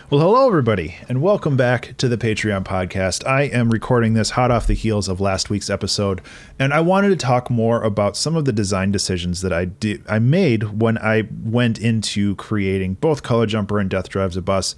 Well, hello, everybody, and welcome back to the Patreon podcast. I am recording this hot off the heels of last week's episode, and I wanted to talk more about some of the design decisions that I made when I went into creating both Color Jumper and Death Drives a Bus,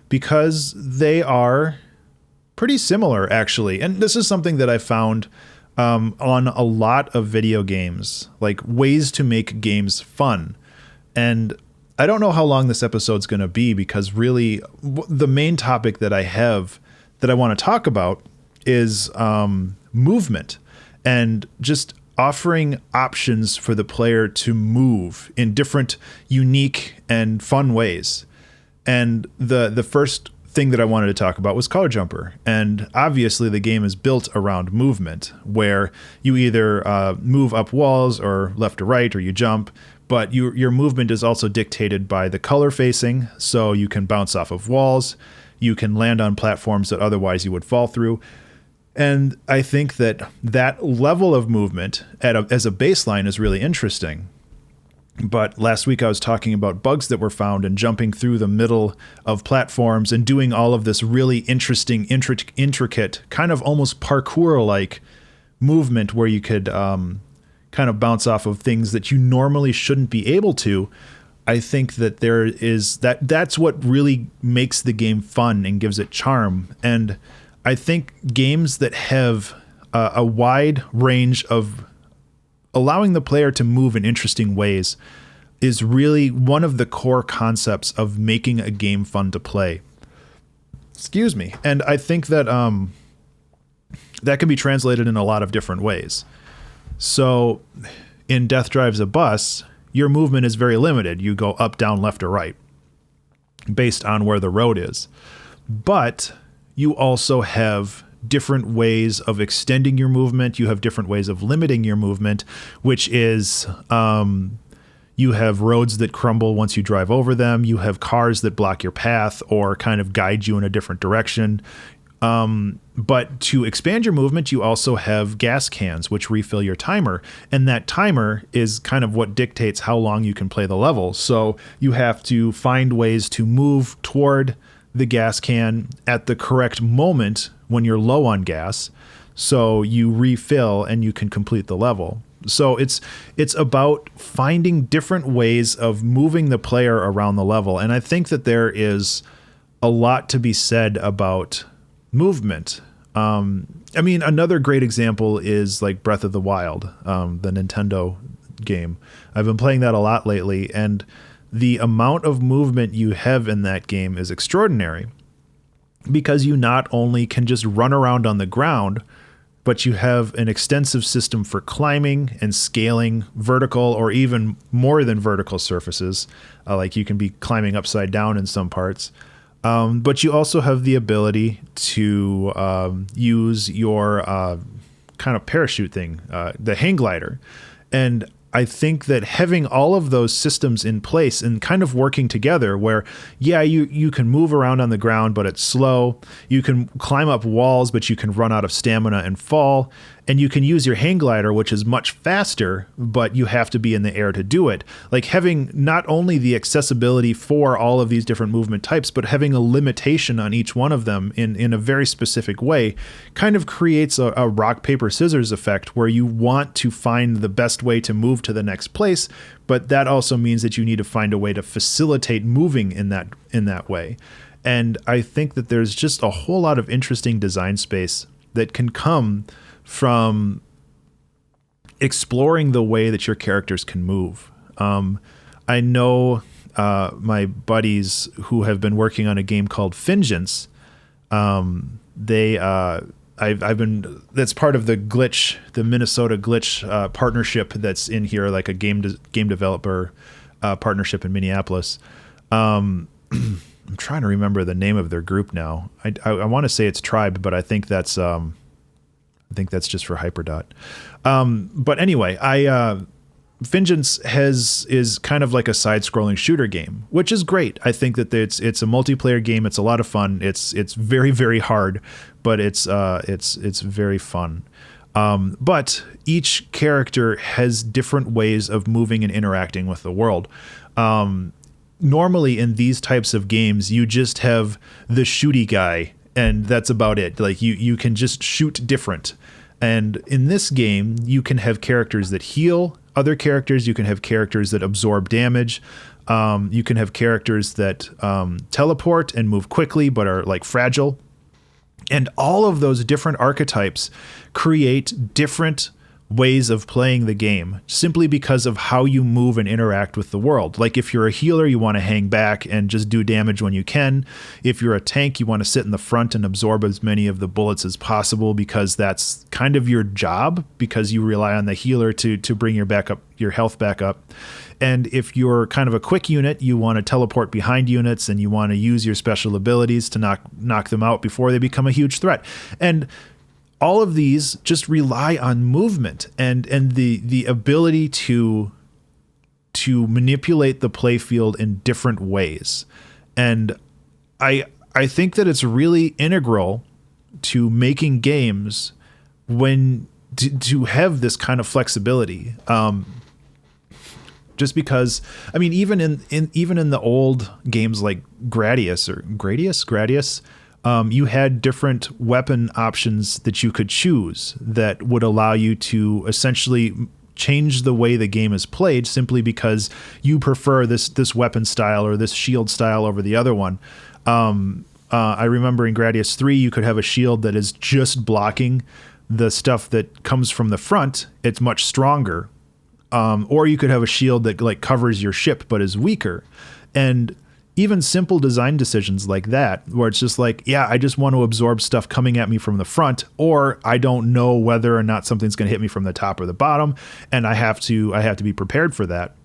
because they are pretty similar, actually. And this is something that I found on a lot of video games, like ways to make games fun. And I don't know how long this episode's going to be, because really the main topic that I have that I want to talk about is movement and just offering options for the player to move in different, unique and fun ways. And the first thing that I wanted to talk about was Color Jumper. And obviously the game is built around movement, where you either move up walls or left to right, or you jump. But your movement is also dictated by the color facing, so you can bounce off of walls, you can land on platforms that otherwise you would fall through. And I think that level of movement as a baseline is really interesting. But last week I was talking about bugs that were found and jumping through the middle of platforms and doing all of this really interesting, intricate, kind of almost parkour-like movement where you could kind of bounce off of things that you normally shouldn't be able to. I think that that's what really makes the game fun and gives it charm. And I think games that have a wide range of allowing the player to move in interesting ways is really one of the core concepts of making a game fun to play. Excuse me. And I think that that can be translated in a lot of different ways. So in Death Drives a Bus, your movement is very limited. You go up, down, left, or right based on where the road is. But you also have different ways of extending your movement. You have different ways of limiting your movement, which is you have roads that crumble once you drive over them. You have cars that block your path or kind of guide you in a different direction. But to expand your movement, you also have gas cans, which refill your timer. And that timer is kind of what dictates how long you can play the level. So you have to find ways to move toward the gas can at the correct moment when you're low on gas. So you refill and you can complete the level. So it's about finding different ways of moving the player around the level. And I think that there is a lot to be said about movement. I mean, another great example is like Breath of the Wild, the Nintendo game. I've been playing that a lot lately, and the amount of movement you have in that game is extraordinary, because you not only can just run around on the ground, but you have an extensive system for climbing and scaling vertical or even more than vertical surfaces. Like you can be climbing upside down in some parts. But you also have the ability to use your kind of parachute thing, the hang glider. And I think that having all of those systems in place and kind of working together where, yeah, you can move around on the ground, but it's slow. You can climb up walls, but you can run out of stamina and fall. And you can use your hang glider, which is much faster, but you have to be in the air to do it. Like having not only the accessibility for all of these different movement types, but having a limitation on each one of them in a very specific way kind of creates a rock, paper, scissors effect where you want to find the best way to move to the next place. But that also means that you need to find a way to facilitate moving in that way. And I think that there's just a whole lot of interesting design space that can come from exploring the way that your characters can move. I know my buddies who have been working on a game called Fingeance. That's part of the Glitch, the Minnesota Glitch partnership that's in here, like a game developer partnership in Minneapolis. I'm trying to remember the name of their group now. I want to say it's Tribe, but I think that's just for Hyperdot. But anyway, Fingeance is kind of like a side-scrolling shooter game, which is great. I think that it's a multiplayer game. It's a lot of fun. It's very, very hard, but it's very fun. But each character has different ways of moving and interacting with the world. normally in these types of games, you just have the shooty guy, and that's about it. Like you can just shoot different. And in this game, you can have characters that heal other characters. You can have characters that absorb damage. You can have characters that teleport and move quickly, but are like fragile. And all of those different archetypes create different ways of playing the game simply because of how you move and interact with the world. Like if you're a healer, you want to hang back and just do damage when you can. If you're a tank, you want to sit in the front and absorb as many of the bullets as possible because that's kind of your job, because you rely on the healer to bring your health back up. And if you're kind of a quick unit, you want to teleport behind units and you want to use your special abilities to knock them out before they become a huge threat. And all of these just rely on movement and the ability to manipulate the playfield in different ways. And I think that it's really integral to making games when to have this kind of flexibility. Just because, I mean, even in the old games like Gradius, you had different weapon options that you could choose that would allow you to essentially change the way the game is played simply because you prefer this weapon style or this shield style over the other one. I remember in Gradius 3, you could have a shield that is just blocking the stuff that comes from the front. It's much stronger. Or you could have a shield that like covers your ship but is weaker. And even simple design decisions like that, where it's just like, yeah, I just want to absorb stuff coming at me from the front, or I don't know whether or not something's going to hit me from the top or the bottom, and I have to be prepared for that.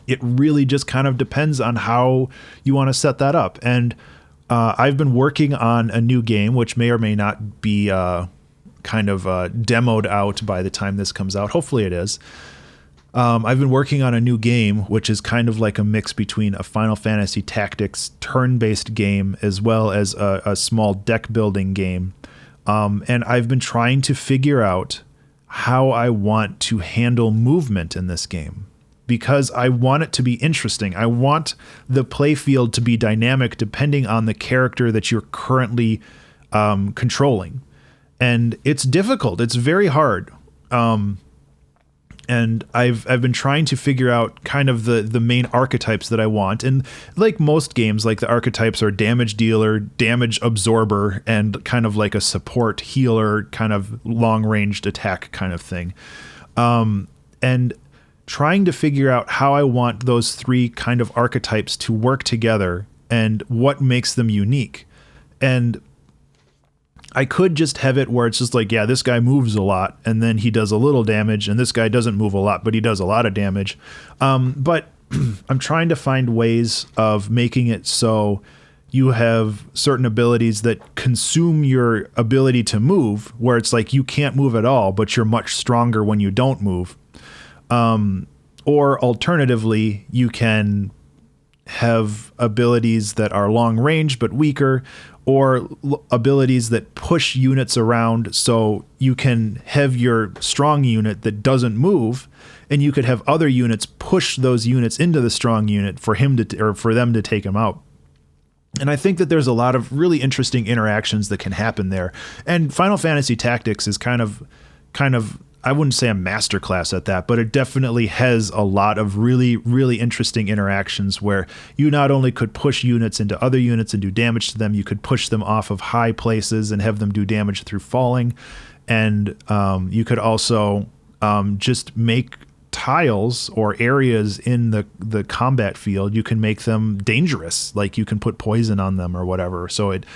It really just kind of depends on how you want to set that up. And I've been working on a new game, which may or may not be kind of demoed out by the time this comes out. Hopefully it is. I've been working on a new game, which is kind of like a mix between a Final Fantasy Tactics turn-based game as well as a small deck building game. And I've been trying to figure out how I want to handle movement in this game, because I want it to be interesting. I want the playfield to be dynamic depending on the character that you're currently controlling. And it's difficult. It's very hard. And I've been trying to figure out kind of the main archetypes that I want. And like most games, like the archetypes are damage dealer, damage absorber, and kind of like a support healer, kind of long-ranged attack kind of thing. And trying to figure out how I want those three kind of archetypes to work together and what makes them unique. And I could just have it where it's just like, yeah, this guy moves a lot and then he does a little damage, and this guy doesn't move a lot, but he does a lot of damage. But I'm trying to find ways of making it so you have certain abilities that consume your ability to move, where it's like you can't move at all, but you're much stronger when you don't move. Or alternatively, you can have abilities that are long range but weaker, or abilities that push units around, so you can have your strong unit that doesn't move, and you could have other units push those units into the strong unit for him to or for them to take him out. And I think that there's a lot of really interesting interactions that can happen there. And Final Fantasy Tactics is kind of I wouldn't say a masterclass at that, but it definitely has a lot of really, really interesting interactions where you not only could push units into other units and do damage to them, you could push them off of high places and have them do damage through falling. And you could also just make tiles or areas in the combat field, you can make them dangerous. Like you can put poison on them or whatever. So it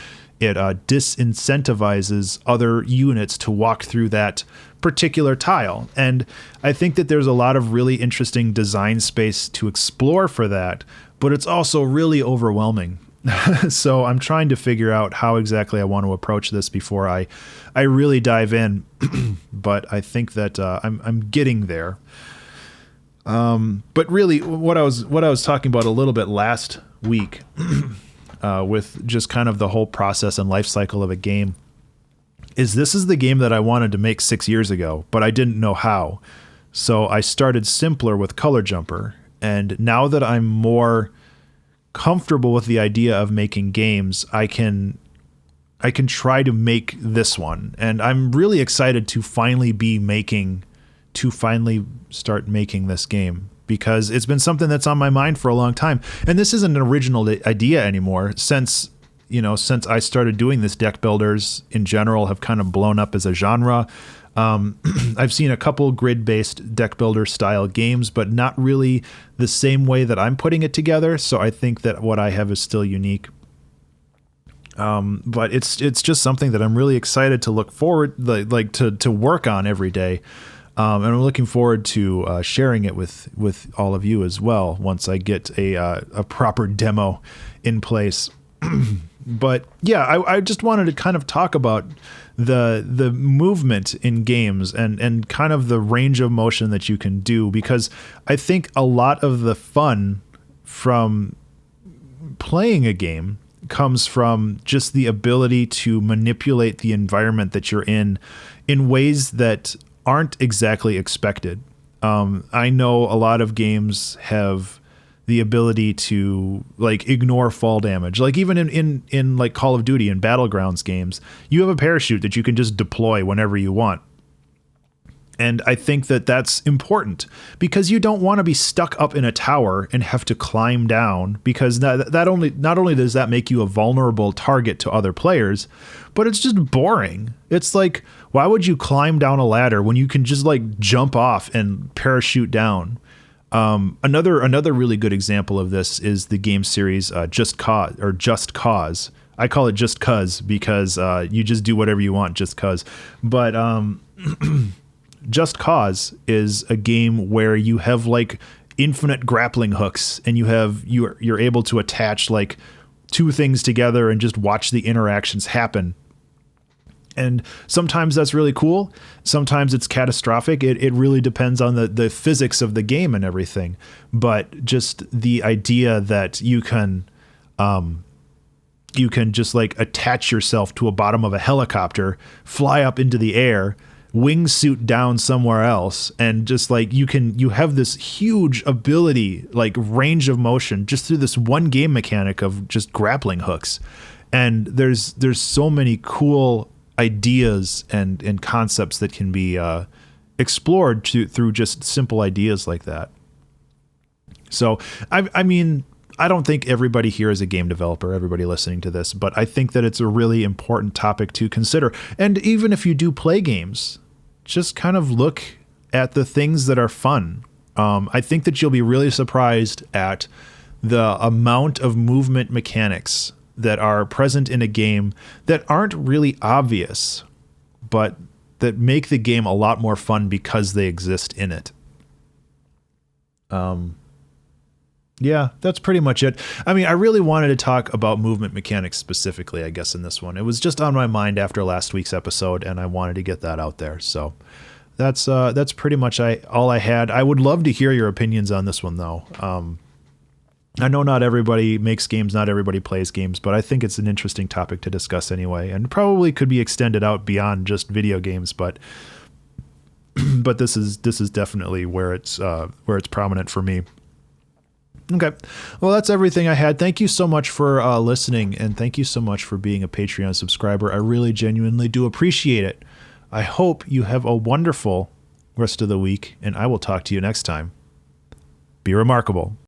disincentivizes other units to walk through that particular tile. And I think that there's a lot of really interesting design space to explore for that, but it's also really overwhelming. So I'm trying to figure out how exactly I want to approach this before I really dive in. But I think that I'm getting there. But really what I was talking about a little bit last week with just kind of the whole process and life cycle of a game is this is the game that I wanted to make 6 years ago, but I didn't know how. So I started simpler with Color Jumper, And now that I'm more comfortable with the idea of making games, I can try to make this one. And I'm really excited to finally start making this game, because it's been something that's on my mind for a long time. And this isn't an original idea anymore. Since I started doing this, deck builders in general have kind of blown up as a genre. I've seen a couple grid-based deck builder style games, but not really the same way that I'm putting it together. So I think that what I have is still unique. But it's just something that I'm really excited to look forward, to work on every day. And I'm looking forward to sharing it with all of you as well once I get a proper demo in place. But yeah, I just wanted to kind of talk about the movement in games and kind of the range of motion that you can do, because I think a lot of the fun from playing a game comes from just the ability to manipulate the environment that you're in ways that aren't exactly expected. I know a lot of games have the ability to like ignore fall damage. Like even in like Call of Duty and Battlegrounds games, you have a parachute that you can just deploy whenever you want. And I think that that's important, because you don't want to be stuck up in a tower and have to climb down, because not only does that make you a vulnerable target to other players, but it's just boring. It's like, why would you climb down a ladder when you can just like jump off and parachute down? Another really good example of this is the game series Just Cause. I call it Just Cause because you just do whatever you want just cause. But Just Cause is a game where you have like infinite grappling hooks, and you're able to attach like two things together and just watch the interactions happen. And sometimes that's really cool. Sometimes it's catastrophic. It really depends on the physics of the game and everything. But just the idea that you can just like attach yourself to a bottom of a helicopter, fly up into the air, wingsuit down somewhere else, and just like you have this huge ability, like range of motion, just through this one game mechanic of just grappling hooks. And there's so many cool ideas and concepts that can be explored through just simple ideas like that. So I mean, I don't think everybody here is a game developer, everybody listening to this, but I think that it's a really important topic to consider. And even if you do play games, just kind of look at the things that are fun. I think that you'll be really surprised at the amount of movement mechanics that are present in a game that aren't really obvious, but that make the game a lot more fun because they exist in it. Yeah, that's pretty much it. I mean, I really wanted to talk about movement mechanics specifically, I guess, in this one. It was just on my mind after last week's episode, and I wanted to get that out there. So that's pretty much all I had. I would love to hear your opinions on this one, though. I know not everybody makes games, not everybody plays games, but I think it's an interesting topic to discuss anyway, and probably could be extended out beyond just video games. But this is definitely where it's prominent for me. Okay, well, that's everything I had. Thank you so much for listening, and thank you so much for being a Patreon subscriber. I really genuinely do appreciate it. I hope you have a wonderful rest of the week, and I will talk to you next time. Be remarkable.